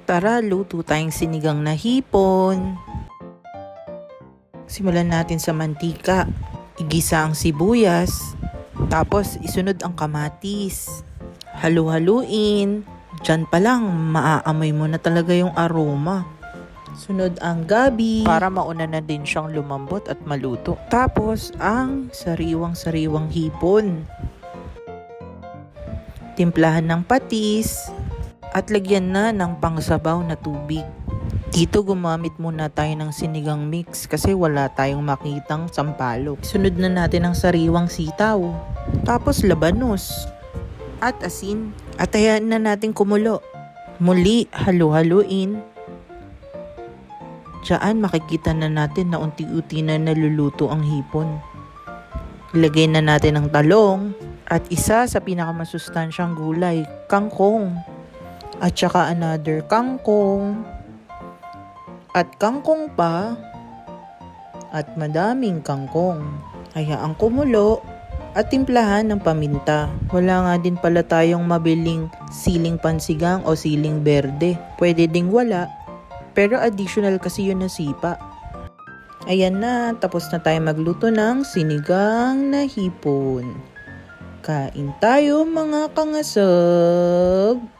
Tara, luto tayong sinigang na hipon. Simulan natin sa mantika. Igisa ang sibuyas. Tapos isunod ang kamatis. Halu-haluin. Diyan pa lang, maaamoy mo na talaga yung aroma. Sunod ang gabi para mauna na din siyang lumambot at maluto. Tapos ang sariwang-sariwang hipon. Timplahan ng patis at lagyan na ng pangsabaw na tubig. Dito gumamit muna tayo ng sinigang mix kasi wala tayong makitang sampalok. Sunod na natin ang sariwang sitaw. Tapos labanos at asin. At hayaan na natin kumulo. Muli, halu-haluin. Diyan makikita na natin na unti-unti na naluluto ang hipon. Ilagay na natin ang talong at isa sa pinakamasustansyang gulay, kangkong. At saka another kangkong. At kangkong pa. At madaming kangkong. Hayaang kumulo at timplahan ng paminta. Wala nga din pala tayong mabiling siling pansigang o siling berde. Pwede ding wala. Pero additional kasi yun na sipa. Ayan na, tapos na tayo magluto ng sinigang na hipon. Kain tayo mga kangasab!